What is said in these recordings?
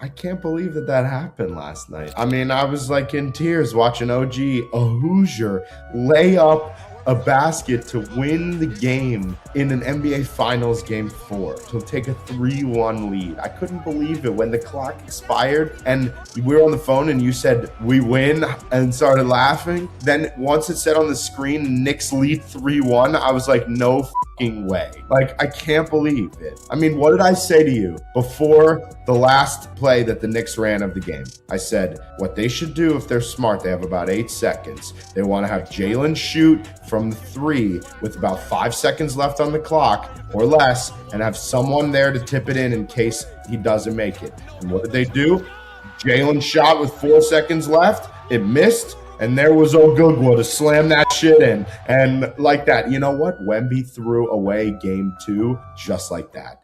I can't believe that happened last night. I mean, I was like in tears watching OG, a Hoosier, lay up a basket to win the game in an NBA Finals Game 4 to take a 3-1 lead. I couldn't believe it when the clock expired and we were on the phone and you said, we win, and started laughing. Then once it said on the screen, Knicks lead 3-1, I was like, no way. Like, I can't believe it. I mean, what did I say to you before the last play that the Knicks ran of the game? I said, what they should do if they're smart, they have about 8 seconds. They want to have Jalen shoot from 3 with about 5 seconds left on the clock or less and have someone there to tip it in case he doesn't make it. And what did they do? Jalen shot with 4 seconds left. It missed. And there was Ogugwa to slam that shit in. And like that, you know what? Wemby threw away game 2 just like that.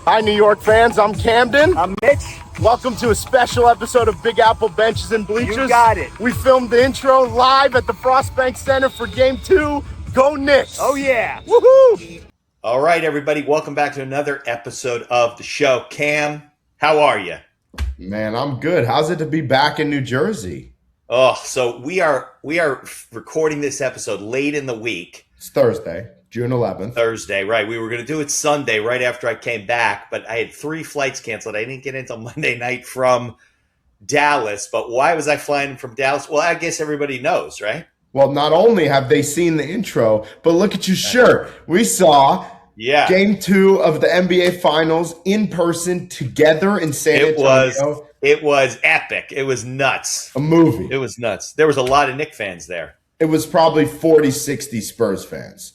Hi, New York fans. I'm Camden. I'm Mitch. Welcome to a special episode of Big Apple Benches and Bleachers. You got it. We filmed the intro live at the Frost Bank Center for game 2. Go Knicks. Oh, yeah. Woohoo! All right, everybody. Welcome back to another episode of the show. Cam, how are you? Man, I'm good. How's it to be back in New Jersey? Oh, so we are recording this episode late in the week. It's Thursday, June 11th. Thursday, right. We were going to do it Sunday right after I came back, but I had 3 flights canceled. I didn't get in until Monday night from Dallas. But why was I flying from Dallas? Well, I guess everybody knows, right? Well, not only have they seen the intro, but look at your shirt. We saw game 2 of the NBA Finals in person together in San Antonio. It was epic. It was nuts. A movie. It was nuts. There was a lot of Knicks fans there. It was probably 40, 60 Spurs fans.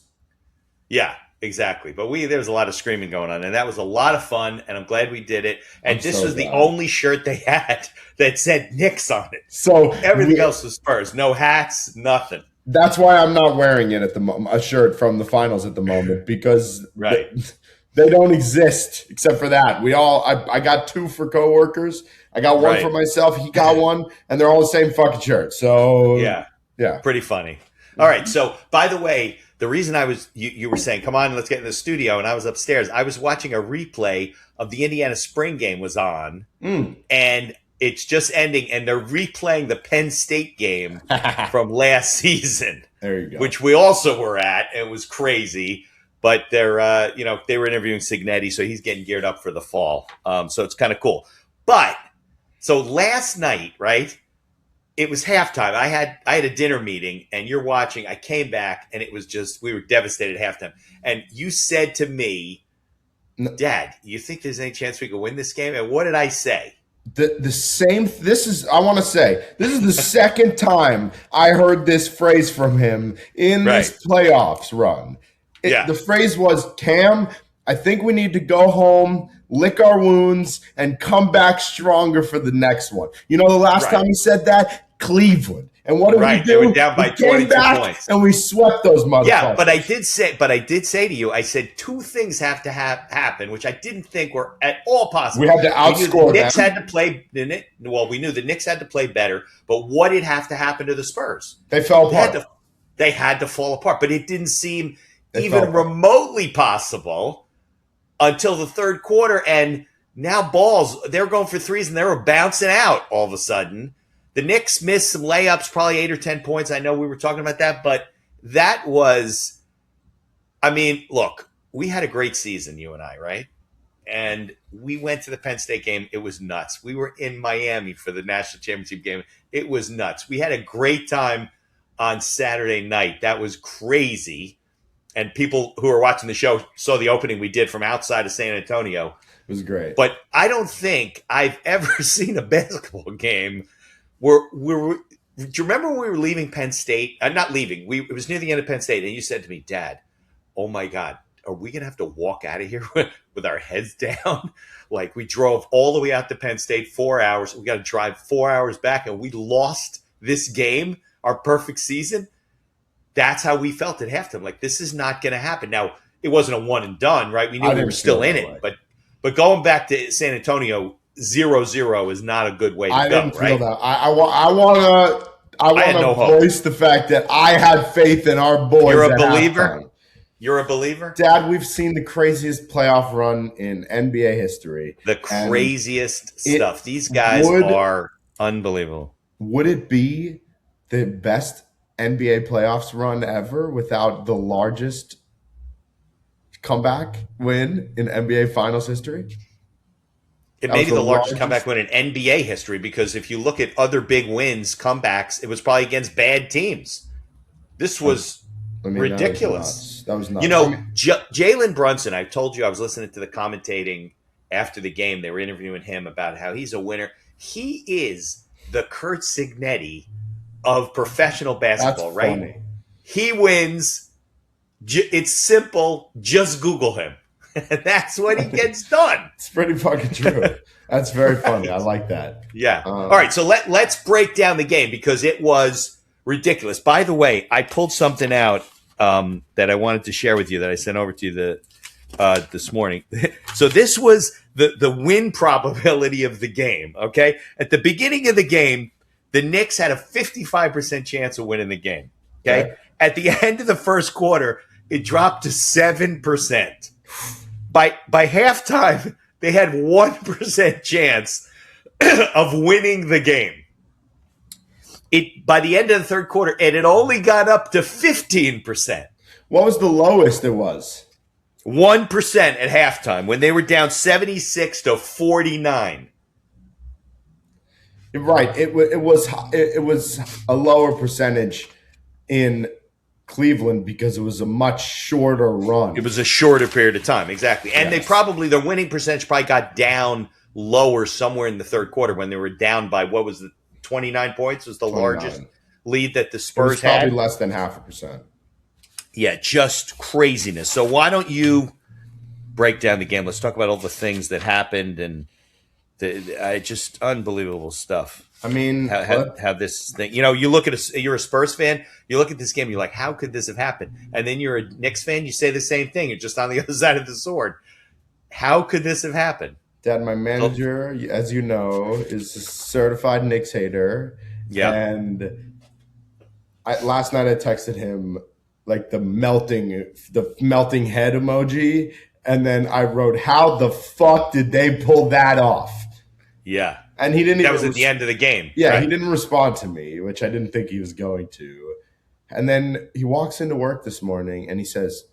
Yeah, exactly. But there was a lot of screaming going on, and that was a lot of fun, and I'm glad we did it. And this was the only shirt they had that said Knicks on it. So everything else was Spurs. No hats, nothing. That's why I'm not wearing it at the moment, a shirt from the finals at the moment, because they don't exist except for that. I got 2 for coworkers. I got 1 for myself. He got 1, and they're all the same fucking shirt. So yeah, pretty funny. All right. So by the way, the reason you were saying, come on, let's get in the studio, and I was upstairs. I was watching a replay of the Indiana Spring game was on, and it's just ending, and they're replaying the Penn State game from last season. There you go. Which we also were at. It was crazy, but they were interviewing Signetti, so he's getting geared up for the fall. So it's kind of cool. But so last night, right? It was halftime. I had a dinner meeting, and you're watching. I came back, and it was just we were devastated at halftime. And you said to me, "Dad, you think there's any chance we could win this game?" And what did I say? The same. This is the second time I heard this phrase from him in this playoffs run. The phrase was, "Cam, I think we need to go home, lick our wounds, and come back stronger for the next one." You know, the last time he said that, Cleveland. And what did we do? They were down by 22 points. And we swept those motherfuckers. Yeah, but I did say to you, I said 2 things have to happen, which I didn't think were at all possible. We had to outscore the Knicks had to play. Well, we knew the Knicks had to play better, but what did have to happen to the Spurs? They fell apart. They had to fall apart, but it didn't seem even remotely possible until the third quarter. And now they're going for threes, and they were bouncing out all of a sudden. The Knicks missed some layups, probably 8 or 10 points. I know we were talking about that, but that was, I mean, look, we had a great season, you and I, right? And we went to the Penn State game. It was nuts. We were in Miami for the national championship game. It was nuts. We had a great time on Saturday night. That was crazy. And people who are watching the show saw the opening we did from outside of San Antonio. It was great. But I don't think I've ever seen a basketball game do you remember when we were leaving Penn State? Not leaving. It was near the end of Penn State, and you said to me, "Dad, oh my God, are we going to have to walk out of here with our heads down?" Like, we drove all the way out to Penn State, 4 hours. We got to drive 4 hours back, and we lost this game, our perfect season. That's how we felt at halftime. Like, this is not going to happen. Now, it wasn't a one and done, right? We knew we were still in it, but going back to San Antonio, 0-0 is not a good way to go, right? I didn't feel that. I I had want no to hope. voice the fact that I had faith in our boys. You're a at believer? halftime. You're a believer? Dad, we've seen the craziest playoff run in NBA history. The and craziest it stuff. These guys are unbelievable. Would it be the best NBA playoffs run ever without the largest comeback win in NBA Finals history? It That may was be the the largest largest. comeback win in NBA history because if you look at other big wins, comebacks, it was probably against bad teams. This was ridiculous. That was nuts. You know, Jalen Brunson, I told you I was listening to the commentating after the game. They were interviewing him about how he's a winner. He is the Kurt Signetti of professional basketball, that's right? funny. He wins. It's simple. Just Google him. That's what he gets done. It's pretty fucking true. That's very funny. I like that. Yeah. All right. So let's break down the game because it was ridiculous. By the way, I pulled something out that I wanted to share with you that I sent over to you this morning. So this was the win probability of the game. Okay. At the beginning of the game, the Knicks had a 55% chance of winning the game. Okay. At the end of the first quarter, it dropped to 7%. By halftime, they had 1% chance of winning the game. By the end of the third quarter, it had only got up to 15%. What was the lowest it was? 1% at halftime when they were down 76-49. Right. It was a lower percentage in Cleveland because it was a much shorter run. It was a shorter period of time, exactly. And Yes. their winning percentage probably got down lower somewhere in the third quarter when they were down by, 29 points was the 29. largest lead that the It was Spurs probably had. less than 0.5%. Yeah, just craziness. So why don't you break down the game? Let's talk about all the things that happened and just unbelievable stuff. I mean, how this thing, you look at you're a Spurs fan, you look at this game, you're like, how could this have happened? And then you're a Knicks fan, you say the same thing. You're just on the other side of the sword. How could this have happened? Dad, my manager, as you know, is a certified Knicks hater. Yeah. And last night I texted him like the melting head emoji. And then I wrote, how the fuck did they pull that off? Yeah. And he didn't. That was at the end of the game. Yeah, right? He didn't respond to me, which I didn't think he was going to. And then he walks into work this morning and he says,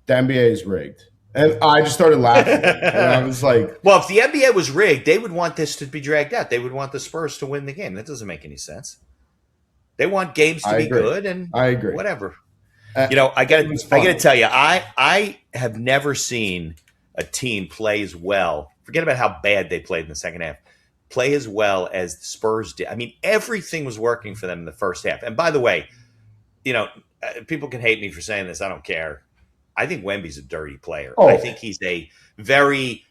the NBA is rigged. And I just started laughing. And I was like, well, if the NBA was rigged, they would want this to be dragged out. They would want the Spurs to win the game. That doesn't make any sense. They want games to be good and I agree. Whatever. I got to tell you, I have never seen a team play as well. Forget about how bad they played in the second half. Play as well as the Spurs did. I mean, everything was working for them in the first half. And by the way, people can hate me for saying this. I don't care. I think Wemby's a dirty player. I think he's a very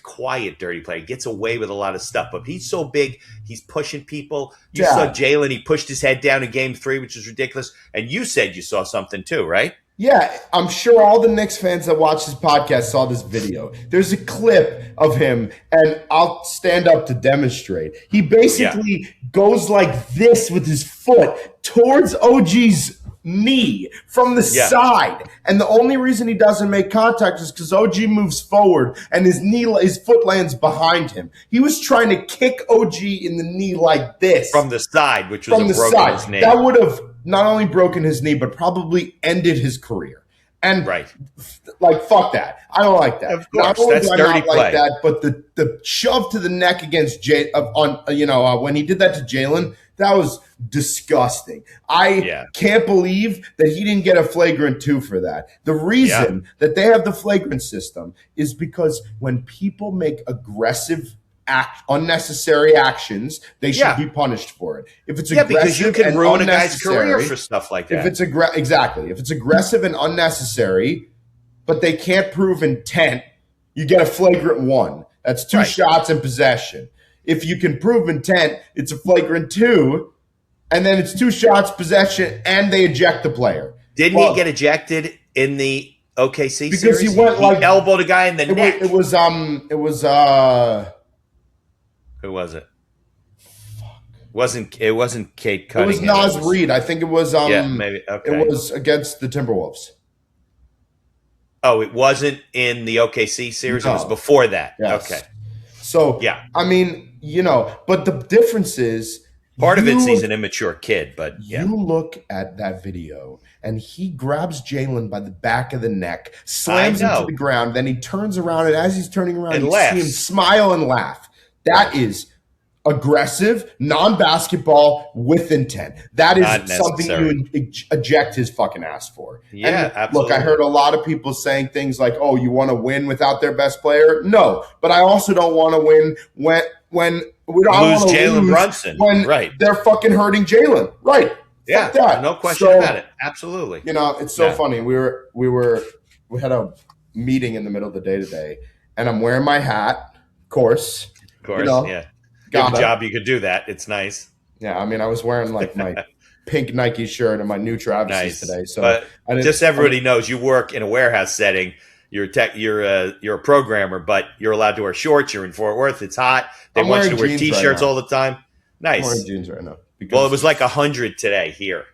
quiet, dirty player. He gets away with a lot of stuff, but he's so big. He's pushing people. You saw Jalen. He pushed his head down in game 3, which is ridiculous. And you said you saw something too, right? Yeah, I'm sure all the Knicks fans that watch this podcast saw this video. There's a clip of him, and I'll stand up to demonstrate. He basically goes like this with his foot towards OG's knee from the side. And the only reason he doesn't make contact is because OG moves forward and his foot lands behind him. He was trying to kick OG in the knee like this. From the side, which was broken his knee. That would have not only broken his knee, but probably ended his career. And fuck that. I don't like that. Of course, that's dirty play. Like that, but the shove to the neck against when he did that to Jalen, that was disgusting. I can't believe that he didn't get a flagrant 2 for that. The reason that they have the flagrant system is because when people make aggressive unnecessary actions, they should be punished for it. If it's aggressive, because you can ruin a guy's career for stuff like that. If it's if it's aggressive and unnecessary, but they can't prove intent, you get a flagrant 1. That's 2 shots in possession. If you can prove intent, it's a flagrant 2, and then it's 2 shots possession, and they eject the player. Didn't he get ejected in the OKC because series? He went he elbowed a guy in the neck. It was Who was it? It wasn't Kate It was Cunningham. Nas Reed. I think it was maybe. it Okay. was against the Timberwolves. Oh, it wasn't in the OKC series. No. It was before that. Yes. Okay. So Yeah. I mean, but the difference is part of it's he's an immature kid, but yeah. You look at that video and he grabs Jalen by the back of the neck, slams him to the ground, then he turns around, and as he's turning around, you see him smile and laugh. That is aggressive, non-basketball with intent. That is something you eject his fucking ass for. Yeah, absolutely. Look, I heard a lot of people saying things like, "Oh, you want to win without their best player?" No, but I also don't want to win when we don't lose Jalen Brunson when they're fucking hurting Jalen. Right? Yeah, fuck that. No question about it. Absolutely. It's so funny. We had a meeting in the middle of the day today, and I'm wearing my hat, of course. Yeah. You have a job, you could do that. It's nice. Yeah, I mean, I was wearing like my pink Nike shirt and my new Travis today. So, but just everybody knows you work in a warehouse setting. You're a programmer, but you're allowed to wear shorts. You're in Fort Worth. It's hot. They want you to wear T-shirts all the time. Nice. I'm wearing jeans right now. Well, it was like 100 today here.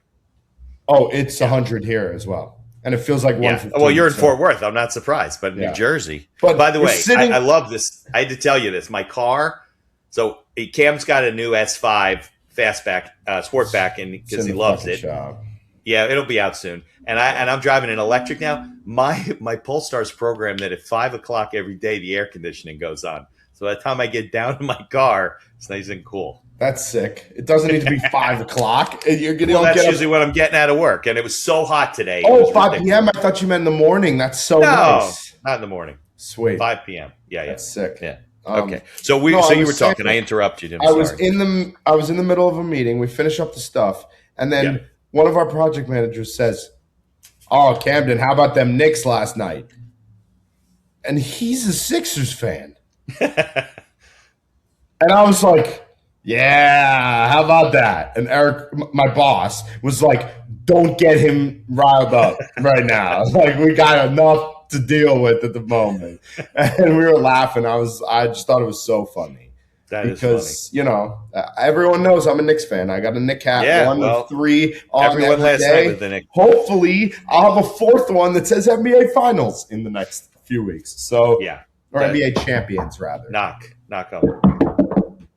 Oh, it's 100 here as well. And it feels like 115. Well, you're in Fort Worth. I'm not surprised. But New Jersey. But by the way, I love this. I had to tell you this. My car. So Cam's got a new S5 fastback, sportback, and because he loves it. Yeah, it'll be out soon. And I'm driving an electric now. My Polestar's programmed that at 5:00 every day the air conditioning goes on. So by the time I get down in my car, it's nice and cool. That's sick. It doesn't need to be 5:00. That's usually when I'm getting out of work, and it was so hot today. Oh, 5 p.m. I thought you meant in the morning. That's so nice. Not in the morning. Sweet. 5 p.m. Yeah, that's sick. Yeah. Okay. So you were talking. I interrupted you. I was in the middle of a meeting. We finished up the stuff, and then one of our project managers says, "Oh, Camden, how about them Knicks last night?" And he's a Sixers fan, and I was like, "Yeah, how about that?" And Eric, my boss, was like, "Don't get him riled up right now. Like, we got enough to deal with at the moment." And we were laughing. I just thought it was so funny. That because, everyone knows I'm a Knicks fan. I got a Knicks hat, one of three on everyone every last day. night with the Knicks. Hopefully, I'll have a fourth one that says NBA Finals in the next few weeks. So, or NBA Champions, rather. Knock on wood.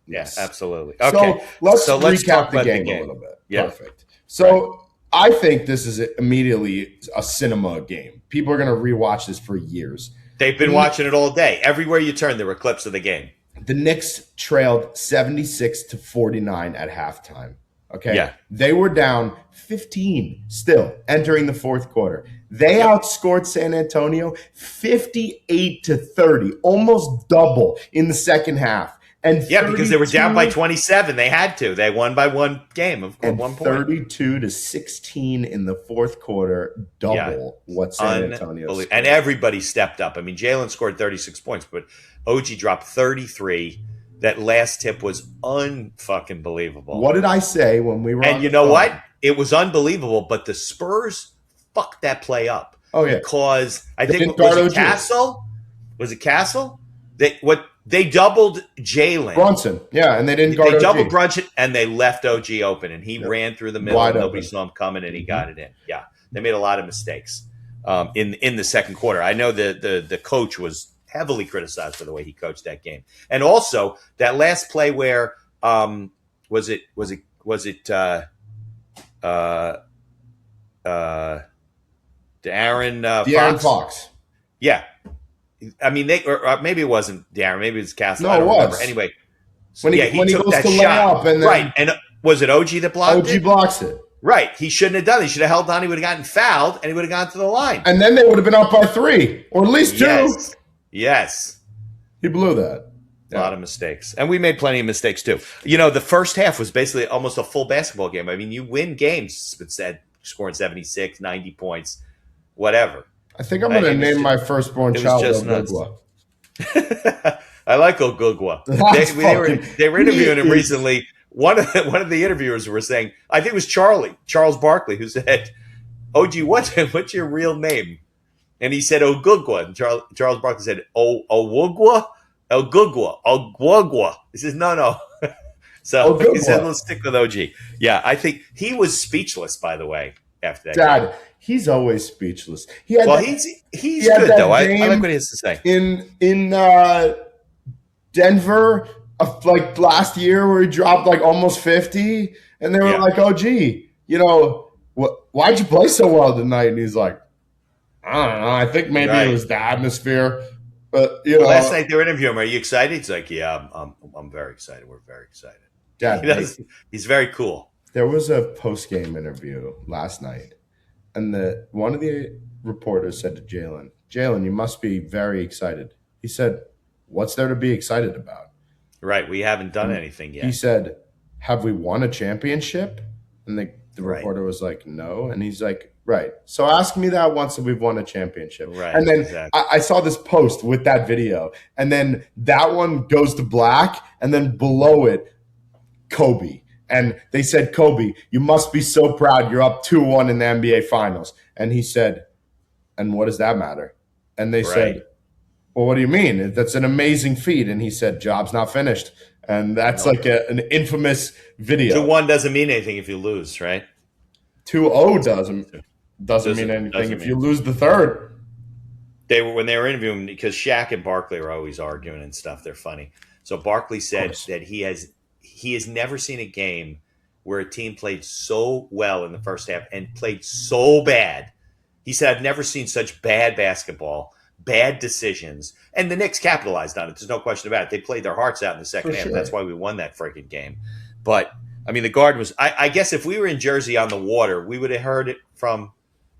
Yes, absolutely. Okay, let's recap the game a little bit. Yeah. Perfect. So, I think this is immediately a cinema game. People are going to rewatch this for years. They've been watching it all day. Everywhere you turn, there were clips of the game. The Knicks trailed 76-49 at halftime. Okay. Yeah. They were down 15 still entering the fourth quarter. They outscored San Antonio 58-30, almost double in the second half. And because they were down by 27. They had to. They won by one game of 1 point. 32-16 in the fourth quarter, double what San Antonio scored. And everybody stepped up. I mean, Jalen scored 36 points, but OG dropped 33. That last tip was unfucking believable. What did I say when we were And you know what? It was unbelievable, but the Spurs fucked that play up. Oh, yeah. Because I think, was it Castle? Was it Castle? They doubled Jalen Brunson, and they didn't guard They OG. doubled Brunson, and they left OG open, and he ran through the middle. And nobody saw him coming, and he got it in. Yeah, they made a lot of mistakes in the second quarter. I know the coach was heavily criticized for the way he coached that game, and also that last play where was it De'Aaron Fox? Yeah. I mean, or maybe it wasn't Darren. Maybe it was Castle. No, I don't remember. was. Anyway, when he took goes that to lay up, and then and was it OG that blocked it? OG blocks it. Right. He shouldn't have done it. He should have held on. He would have gotten fouled, and he would have gone to the line. And then they would have been up by 3, or at least 2. Yes. He blew that. A lot of mistakes. And we made plenty of mistakes, too. The first half was basically almost a full basketball game. I mean, you win games, scoring 76, 90 points, whatever. I think I'm going to name my firstborn child Ogugwa. I like Ogugwa. They were interviewing him recently. One of the interviewers were saying, I think it was Charles Barkley, who said, "OG, what's your real name?" And he said Ogugwa. And Charles Barkley said, Ogugwa. He says, no. So Oh, good he said, one. let's stick with OG. Yeah, I think he was speechless, by the way, after that game. Dad, he's always speechless. He had Well, that, he's good, though. I like game what he has to say. in Denver like last year where he dropped like almost 50, and they were Yeah. like, "Oh, gee, why'd you play so well tonight?" And he's like, "I don't know. I think maybe it Right. was the atmosphere, but Well, last night they were interviewing him. Are you excited? He's like, yeah, I'm very excited. We're very excited. He Dad, does. He's very cool. there was a post game interview last night, and one of the reporters said to Jalen, "Jalen, you must be very excited." He said, "What's there to be excited about?" Right. We haven't done And anything he yet. said, "Have we won a championship?" And the Right. reporter was like, "No." And he's like, "Right. So ask me that once that we've won a championship." Right. And then Exactly. I saw this post with that video, and then that one goes to black, and then below it, Kobe. And they said, "Kobe, you must be so proud. You're up 2-1 in the NBA Finals." And he said, "And what does that matter?" And they Right. said, "Well, what do you mean? That's an amazing feat." And he said, "Job's not finished." And that's like an infamous video. 2-1 doesn't mean anything if you lose, right? 2-0 doesn't mean anything doesn't if mean- you lose the third. When they were interviewing, because Shaq and Barkley are always arguing and stuff. They're funny. So Barkley said that he has never seen a game where a team played so well in the first half and played so bad. He said, "I've never seen such bad basketball, bad decisions." And the Knicks capitalized on it. There's no question about it. They played their hearts out in the second For half. sure. That's why we won that freaking game. But, I mean, the Garden was, I guess if we were in Jersey on the water, we would have heard it from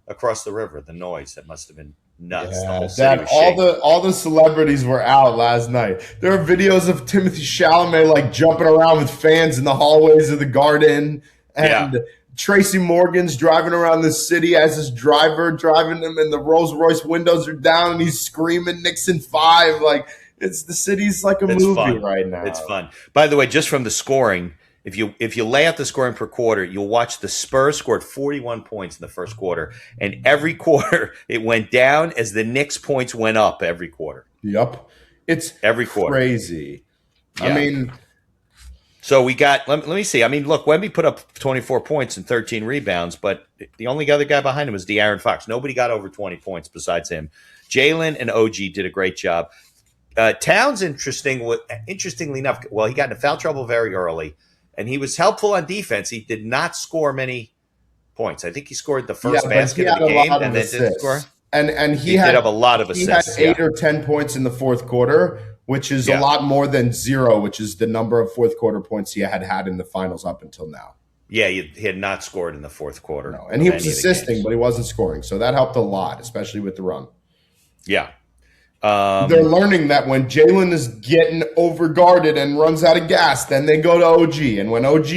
across the river, the noise. That must have been nuts. The whole city was shaking. all the celebrities were out last night. There are videos of Timothy Chalamet like jumping around with fans in the hallways of the Garden, and Tracy Morgan's driving around the city as his driver driving him, and the Rolls Royce windows are down, and he's screaming Nixon 5. Like the city's like a movie fun. right now. It's fun. By the way, just from the scoring, if you lay out the scoring per quarter, you'll watch the Spurs scored 41 points in the first quarter, and every quarter it went down as the Knicks points went up every quarter. Yup. It's Every quarter. crazy. Yeah. I mean, So we got, let me see. I mean, look, Wemby put up 24 points and 13 rebounds, but the only other guy behind him was De'Aaron Fox. Nobody got over 20 points besides him. Jalen and OG did a great job. Towns, interestingly enough, well, he got into foul trouble very early, and he was helpful on defense. He did not score many points. I think he scored the first basket of the game, and then didn't score. And he Did had have a lot of assists. He had 8 or 10 points in the fourth quarter, which is a lot more than 0, which is the number of fourth quarter points he had in the finals up until now. Yeah, he had not scored in the fourth quarter. No, and he was assisting, but he wasn't scoring. So that helped a lot, especially with the run. Yeah. They're learning that when Jalen is getting overguarded and runs out of gas, then they go to OG. And when OG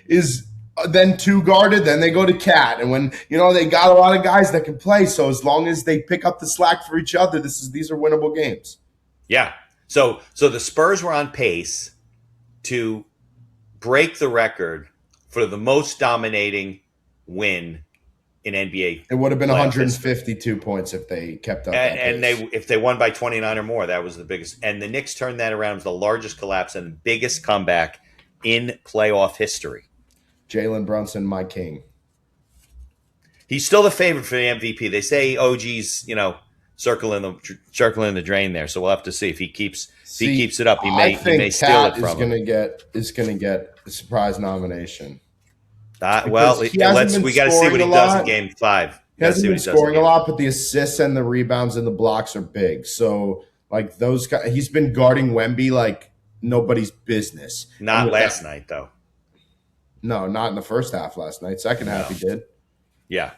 is then too guarded, then they go to Cat. And when, they got a lot of guys that can play. So as long as they pick up the slack for each other, these are winnable games. Yeah. So the Spurs were on pace to break the record for the most dominating win in NBA. It would have been 152 points if they kept up. And if they won by 29 or more, that was the biggest. And the Knicks turned that around. It was the largest collapse and the biggest comeback in playoff history. Jalen Brunson, my king. He's still the favorite for the MVP. They say OG's, circling the drain there. So we'll have to see if he keeps it up. He may steal it from him. Is going to get a surprise nomination. We got to see what he does in Game 5. He hasn't been scoring a lot, but the assists and the rebounds and the blocks are big. So, like those guys, he's been guarding Wemby like nobody's business. Not last night, though. No, not in the first half last night. Second half, he did. Yeah,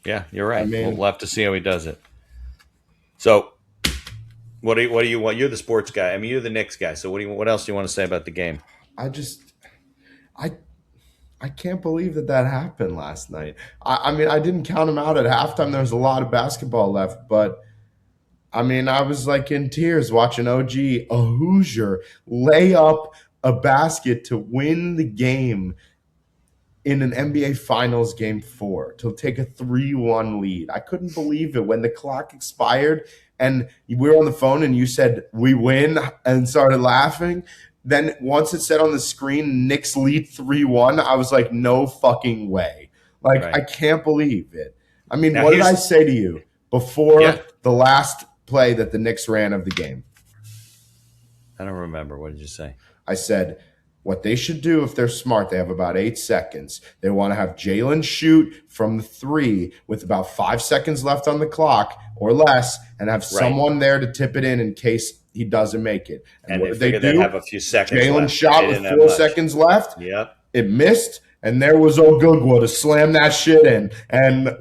you're right. I mean, we'll have to see how he does it. So, what do you want? You're the sports guy. I mean, you're the Knicks guy. So, what else do you want to say about the game? I can't believe that happened last night. I mean, I didn't count him out at halftime. There was a lot of basketball left, but I mean, I was like in tears watching OG, a Hoosier, lay up a basket to win the game in an NBA Finals Game 4 to take a 3-1 lead. I couldn't believe it when the clock expired and we were on the phone and you said, "We win," and started laughing. Then once it said on the screen, Knicks lead 3-1, I was like, no fucking way. Like, Right. I can't believe it. I mean, Now what did I say to you before the last play that the Knicks ran of the game? I don't remember. What did you say? I said, what they should do if they're smart, they have about 8 seconds. They want to have Jalen shoot from the 3 with about 5 seconds left on the clock or less and have someone there to tip it in case he doesn't make it. And what they did they figured they'd do? have a few seconds Jalen left. shot with 4 seconds left. Yep. It missed, and there was Ogugwa to slam that shit in. And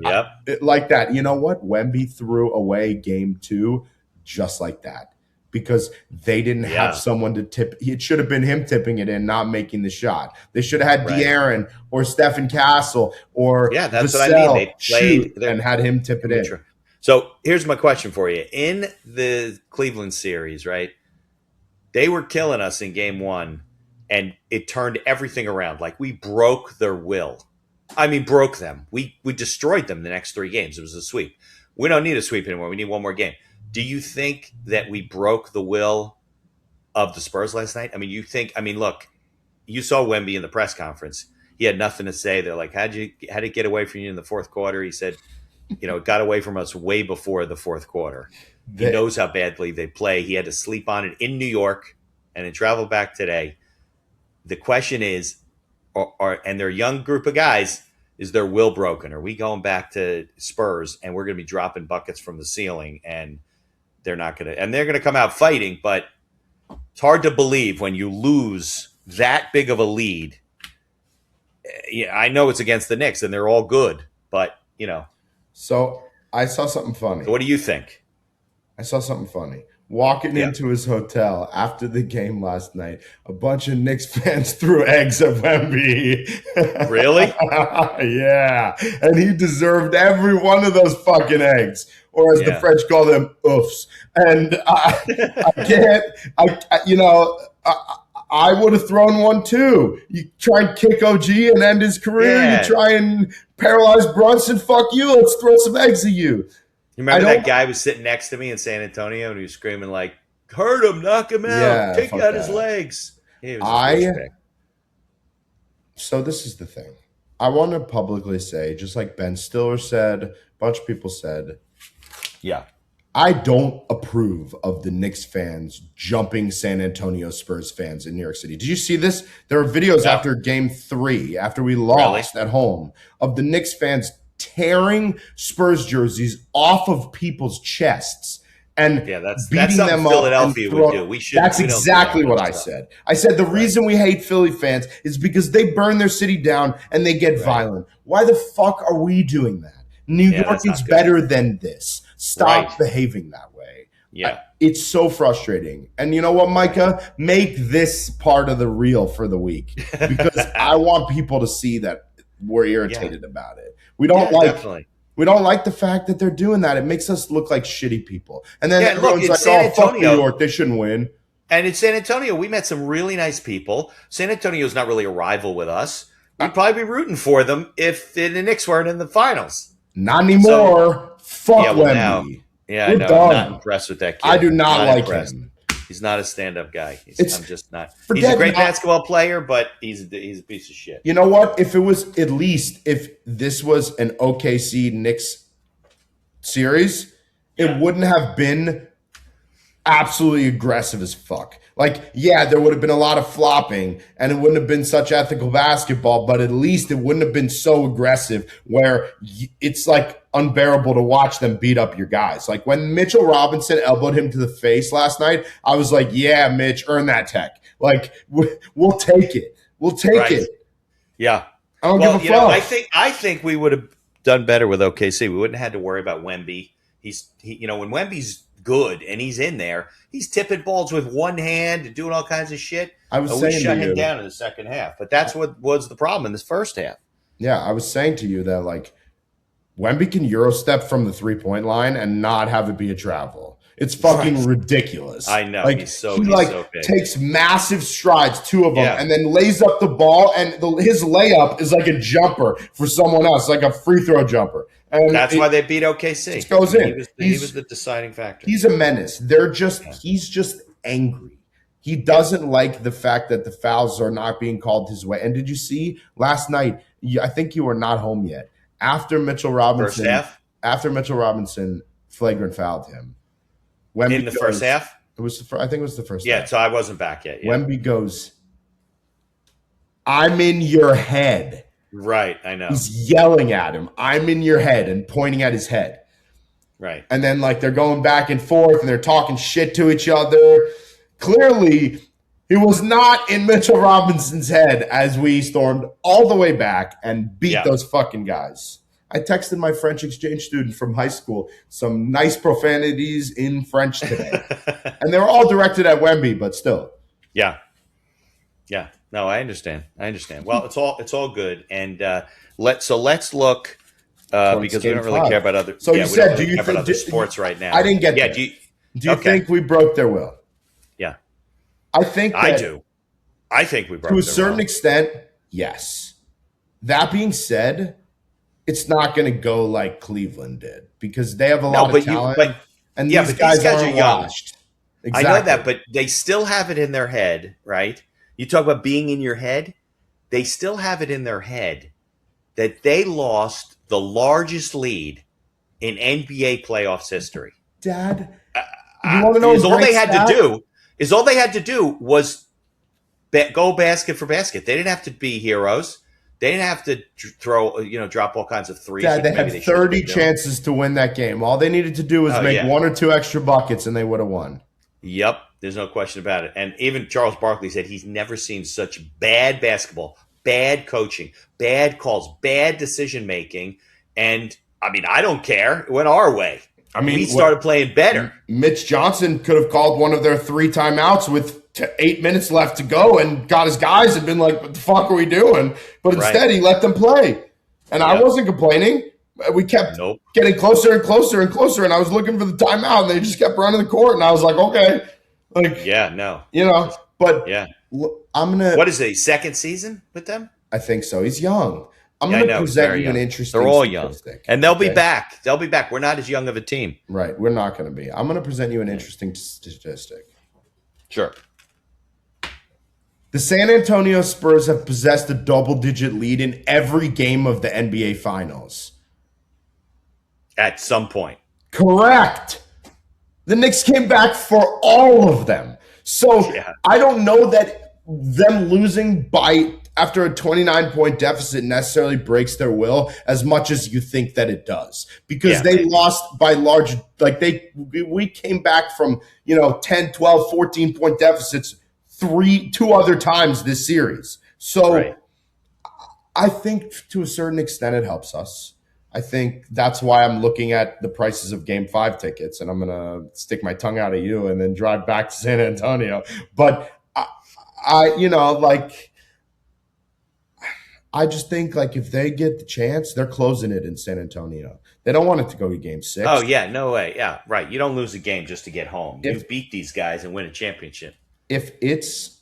like that. You know what? Wemby threw away game 2 just like that. Because they didn't have someone to tip. It should have been him tipping it in, not making the shot. They should have had De'Aaron or Stephen Castle or that's Vassell what I mean. They shoot and had him tip it in. So here's my question for you. In the Cleveland series, right, they were killing us in game 1, and it turned everything around. Like, we broke their will. I mean, broke them. We destroyed them the next 3 games. It was a sweep. We don't need a sweep anymore. We need one more game. Do you think that we broke the will of the Spurs last night? I mean, look, you saw Wemby in the press conference. He had nothing to say. They're like, how'd it get away from you in the fourth quarter? He said, it got away from us way before the fourth quarter. He knows how badly they play. He had to sleep on it in New York and then travel back today. The question is, and they're a young group of guys, is their will broken? Are we going back to Spurs and we're going to be dropping buckets from the ceiling and they're going to come out fighting, but it's hard to believe when you lose that big of a lead. Yeah, I know it's against the Knicks and they're all good, but So I saw something funny. So what do you think? I saw something funny. Walking into his hotel after the game last night, a bunch of Knicks fans threw eggs at Wemby. Really? Yeah. And he deserved every one of those fucking eggs. Or as the French call them, oofs. And I would have thrown one too. You try and kick OG and end his career. Yeah. You try and paralyze Brunson. Fuck you. Let's throw some eggs at you. You remember that guy was sitting next to me in San Antonio and he was screaming like, hurt him, knock him out, take out his legs. He was So this is the thing. I want to publicly say, just like Ben Stiller said, a bunch of people said, I don't approve of the Knicks fans jumping San Antonio Spurs fans in New York City. Did you see this? There are videos after game 3, after we lost at home, of the Knicks fans tearing Spurs jerseys off of people's chests and beating them up. Philadelphia would do. That's exactly what I said. I said the reason we hate Philly fans is because they burn their city down and they get violent. Why the fuck are we doing that? New York is better than this. Stop behaving that way. It's so frustrating. And you know what, Micah? Make this part of the reel for the week because I want people to see that we're irritated about it. We don't we don't like the fact that they're doing that. It makes us look like shitty people. And then everyone's like, oh, fuck New York. They shouldn't win. And in San Antonio, we met some really nice people. San Antonio's not really a rival with us. We'd probably be rooting for them if the Knicks weren't in the finals. Not anymore. Fuck Wemby. I know. I'm not impressed with that kid. I do not like him. He's not a stand-up guy. I'm just not. He's a great basketball player, but he's a piece of shit. You know what? If this was an OKC Knicks series, it wouldn't have been absolutely aggressive as fuck. Like, there would have been a lot of flopping and it wouldn't have been such ethical basketball, but at least it wouldn't have been so aggressive where it's like unbearable to watch them beat up your guys. Like when Mitchell Robinson elbowed him to the face last night, I was like, yeah, Mitch, earn that tech. Like, we'll take it. We'll take it. Yeah. I don't give a fuck. I think we would have done better with OKC. We wouldn't have had to worry about Wemby. When Wemby's good and he's in there, he's tipping balls with one hand and doing all kinds of shit. We shut him down in the second half, but that's what was the problem in this first half. Yeah, I was saying to you that like Wemby can Euro step from the 3-point line and not have it be a travel. It's fucking ridiculous. I know. Like, he's so big. Takes massive strides, 2 of them, and then lays up the ball, and his layup is like a jumper for someone else, like a free throw jumper. And that's why they beat OKC. It goes in. He was the deciding factor. He's a menace. He's just angry. He doesn't like the fact that the fouls are not being called his way. And did you see last night? I think you were not home yet. After Mitchell First Robinson, half? flagrant fouled him. In the first half? It was. I think it was the first. Yeah, half. so I wasn't back yet. Yeah. Wemby goes, "I'm in your head." Right, I know. He's yelling at him, "I'm in your head," and pointing at his head. Right. And then like they're going back and forth and they're talking shit to each other. Clearly, he was not in Mitchell Robinson's head as we stormed all the way back and beat those fucking guys. I texted my French exchange student from high school some nice profanities in French today. And they were all directed at Wemby, but still. Yeah. Yeah. No, I understand. Well, it's all good. And let's look because we don't really care about other. So you said, do you think other sports right now? I didn't get that. Do you think we broke their will? Yeah, I think I do. I think we broke to a certain extent. Yes. That being said, it's not going to go like Cleveland did because they have a lot of talent. And these guys are young. Exactly. I know that, but they still have it in their head, right? You talk about being in your head. They still have it in their head that they lost the largest lead in NBA playoffs history. Dad, you want to know all they had to do was go basket for basket. They didn't have to be heroes. They didn't have to drop all kinds of threes. Dad, they had 30 chances to win that game. All they needed to do was make one or two extra buckets, and they would have won. Yep, there's no question about it. And even Charles Barkley said he's never seen such bad basketball, bad coaching, bad calls, bad decision making. And I mean, I don't care. It went our way. I mean, we started playing better. Mitch Johnson could have called one of their 3 timeouts with 8 minutes left to go and got his guys and been like, "What the fuck are we doing?" But instead, he let them play. And I wasn't complaining. We kept getting closer and closer and closer. And I was looking for the timeout, and they just kept running the court. And I was like, okay. But I'm going to. What is it, second season with them? I think so. He's young. I'm going to present you an interesting They're all young. And they'll be back. They'll be back. We're not as young of a team. Right. We're not going to be. I'm going to present you an interesting statistic. Sure. The San Antonio Spurs have possessed a double-digit lead in every game of the NBA Finals. At some point. Correct. The Knicks came back for all of them. So I don't know that them losing after a 29-point deficit necessarily breaks their will as much as you think that it does. Because they lost by large, we came back from, 10, 12, 14-point deficits 2 other times this series. So I think to a certain extent it helps us. I think that's why I'm looking at the prices of Game 5 tickets, and I'm going to stick my tongue out at you and then drive back to San Antonio. But I just think if they get the chance, they're closing it in San Antonio. They don't want it to go to Game 6. Oh, yeah, no way. Yeah, right. You don't lose a game just to get home. You beat these guys and win a championship. If it's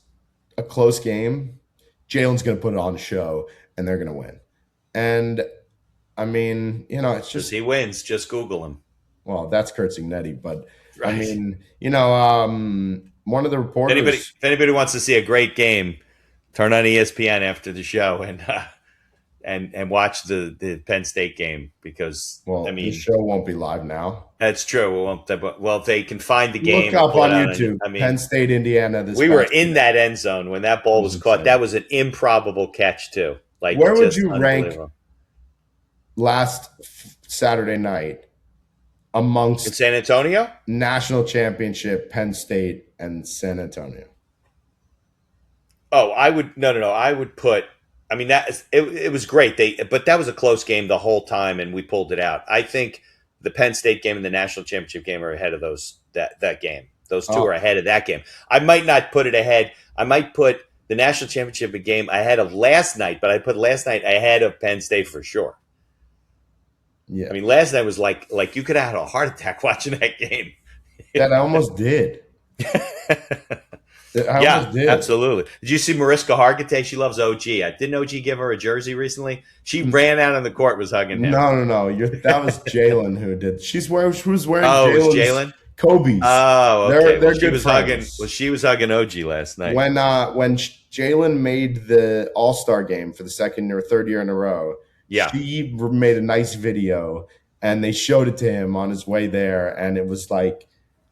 a close game, Jalen's going to put it on the show, and they're going to win. And I mean, it's just he wins. Just Google him. Well, that's Kurt Signetti, but I mean, one of the reporters. If anybody wants to see a great game, turn on ESPN after the show and watch the Penn State game because the show won't be live now. That's true. If they can find the game, look up on YouTube. Penn State, Indiana. We were in that end zone when that ball was caught. That was an improbable catch too. Where would you rank last Saturday night amongst in San Antonio national championship, Penn State, and San Antonio? Oh, I would no. I would put. I mean it was great. But that was a close game the whole time, and we pulled it out. I think the Penn State game and the national championship game are ahead of that game. Those two are ahead of that game. I might not put it ahead. I might put the national championship game ahead of last night, but I put last night ahead of Penn State for sure. Yeah, I mean, last night was like you could have had a heart attack watching that game. That I almost did. Absolutely. Did you see Mariska Hargitay? She loves OG. Didn't OG give her a jersey recently? She ran out on the court, was hugging him. No. That was Jalen who did. She was wearing Jalen's Kobe's. Oh, okay. They're Well, she good was friends. hugging OG last night. When Jalen made the All-Star game for the second or third year in a row, Yeah. she made a nice video and they showed it to him on his way there, and it was like,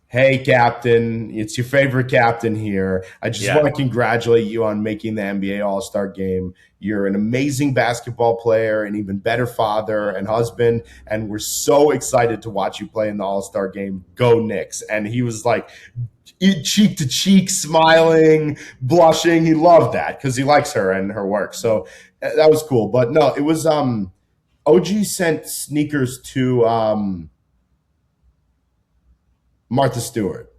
"Hey, Captain, it's your favorite captain here. I just want to congratulate you on making the NBA All-Star game. You're an amazing basketball player, an even better father and husband, and we're so excited to watch you play in the All-Star game. Go Knicks!" And he was like, cheek to cheek, smiling, blushing. He loved that because he likes her and her work. So that was cool. But no, it was OG sent sneakers to Martha Stewart.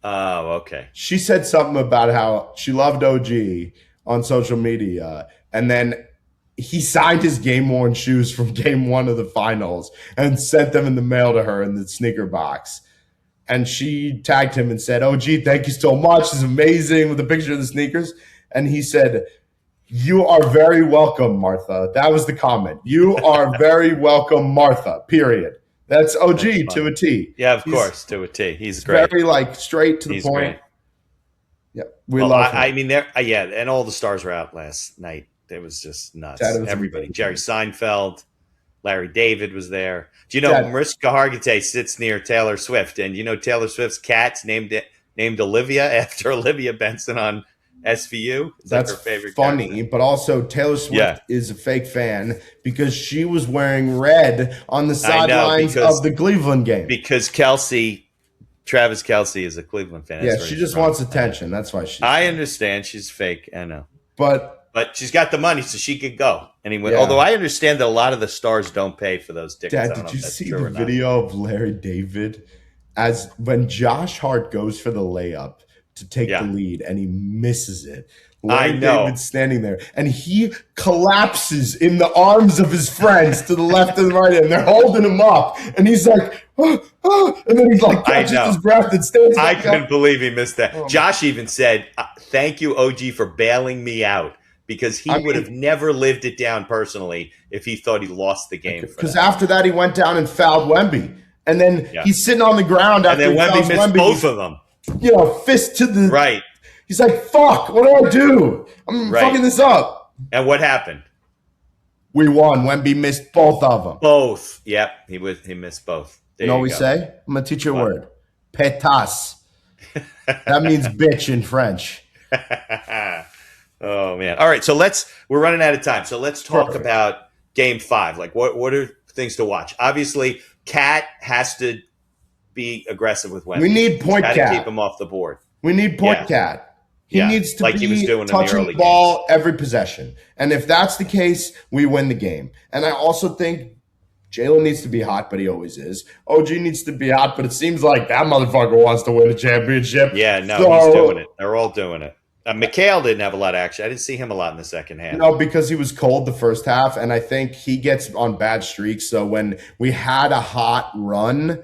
Oh, okay. She said something about how she loved OG on social media, and then he signed his game-worn shoes from game one of the finals and sent them in the mail to her in the sneaker box. And she tagged him and said, "OG, thank you so much. This is amazing," with a picture of the sneakers. And he said, "You are very welcome, Martha." That was the comment. "You are very welcome, Martha," period. That's OG to a T. Yeah, of course, to a T. He's great. Very like straight to the point. Great. Yeah, we love him. I mean, and all the stars were out last night. It was just nuts. Everybody. Jerry Seinfeld, Larry David was there. Do you know Mariska Hargitay sits near Taylor Swift, and you know Taylor Swift's cat's named Olivia after Olivia Benson on SVU? That's her favorite funny, character. But also Taylor Swift is a fake fan because she was wearing red on the sidelines of the Cleveland game. Because Travis Kelce is a Cleveland fan. Yeah, she just wants attention. That's why I understand she's fake. I know. But she's got the money, so she could go. Anyway, although I understand that a lot of the stars don't pay for those tickets. Dad, did you see the video of Larry David as when Josh Hart goes for the layup to take the lead and he misses it? Larry David's standing there and he collapses in the arms of his friends to the left and right, and they're holding him up, and he's like, and then he's like catches his breath and stands. I couldn't believe he missed that. Josh even said, "Thank you, OG, for bailing me out." Because he would have never lived it down personally if he thought he lost the game. Because after that, he went down and fouled Wemby. And then he's sitting on the ground after and then Wemby missed both of them. You know, fist to the... Right. He's like, fuck, what do I do? I'm fucking this up. And what happened? We won. Wemby missed both of them. Both. Yep. He missed both. You know what we say? I'm going to teach you a word. Pétasse. That means bitch in French. Oh man! All right, so we're running out of time. So let's talk about Game 5. Like, what are things to watch? Obviously, Cat has to be aggressive with Wemby. We need point Cat to keep him off the board. We need point Cat. He needs to be he was doing touching the ball every possession. And if that's the case, we win the game. And I also think Jalen needs to be hot, but he always is. OG needs to be hot, but it seems like that motherfucker wants to win a championship. Yeah, no, he's doing it. They're all doing it. Mikhail didn't have a lot of action. I didn't see him a lot in the second half. No, because he was cold the first half, and I think he gets on bad streaks. So when we had a hot run,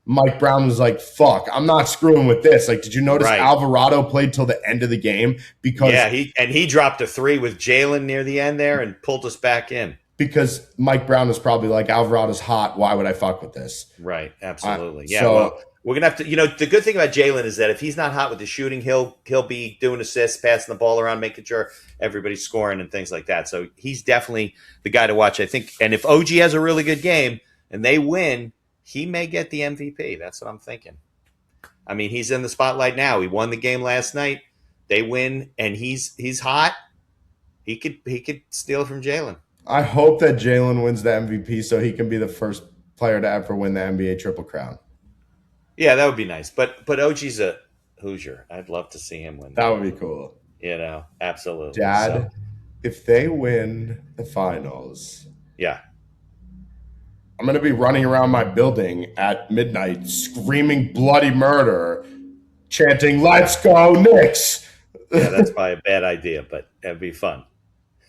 Mike Brown was like, fuck, I'm not screwing with this. Like, did you notice Alvarado played till the end of the game? Because he dropped a 3 with Jalen near the end there and pulled us back in. Because Mike Brown was probably like, Alvarado's hot. Why would I fuck with this? Right, absolutely. We're going to have to, the good thing about Jalen is that if he's not hot with the shooting, he'll be doing assists, passing the ball around, making sure everybody's scoring and things like that. So he's definitely the guy to watch, I think. And if OG has a really good game and they win, he may get the MVP. That's what I'm thinking. I mean, he's in the spotlight now. He won the game last night. They win, and he's hot. He could steal it from Jalen. I hope that Jalen wins the MVP so he can be the first player to ever win the NBA Triple Crown. Yeah, that would be nice. But OG's a Hoosier. I'd love to see him win. That would be cool. You know, absolutely. Dad, if they win the finals, I'm going to be running around my building at midnight screaming bloody murder, chanting, "Let's go Knicks." Yeah, that's probably a bad idea, but that'd be fun.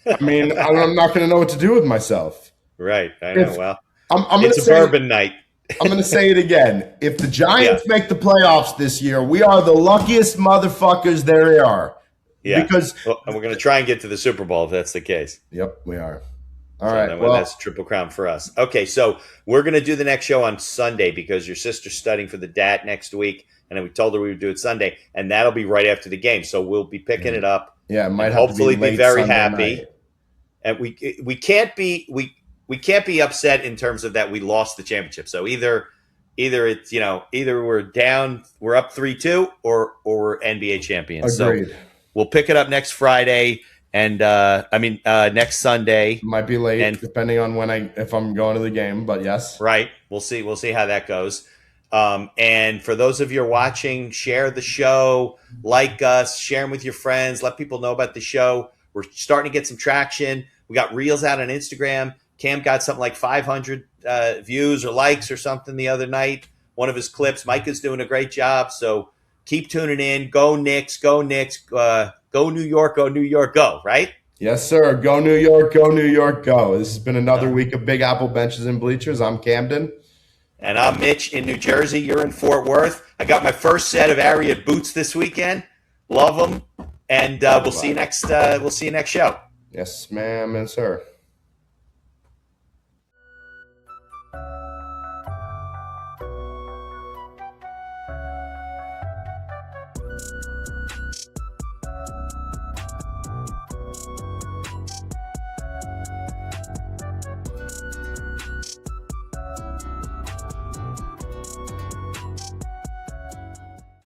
I mean, I'm not going to know what to do with myself. Right. I know. It's a bourbon night. I'm going to say it again. If the Giants make the playoffs this year, we are the luckiest motherfuckers there are. Yeah. Because and we're going to try and get to the Super Bowl if that's the case. Yep, we are. All So right. then Well, that's Triple Crown for us. Okay, so we're going to do the next show on Sunday because your sister's studying for the DAT next week, and then we told her we would do it Sunday, and that'll be right after the game. So we'll be picking it up, yeah, it and might have to be hopefully be late very Sunday happy. night. And we can't be upset in terms of that we lost the championship. So either it's either we're down, we're up 3-2, or we're NBA champions. Agreed. So we'll pick it up next Friday. And next Sunday. Might be late, and depending on if I'm going to the game. But yes, right. We'll see how that goes. And for those of you who are watching, share the show, like us, share them with your friends, let people know about the show. We're starting to get some traction. We got reels out on Instagram. Cam got something like 500 views or likes or something the other night. One of his clips. Micah's doing a great job. So keep tuning in. Go Knicks. Go Knicks. Go New York. Go New York. Go, right? Yes, sir. Go New York. Go New York. Go. This has been another week of Big Apple Benches and Bleachers. I'm Camden. And I'm Mitch in New Jersey. You're in Fort Worth. I got my first set of Ariat boots this weekend. Love them. And we'll see you next show. Yes, ma'am and sir.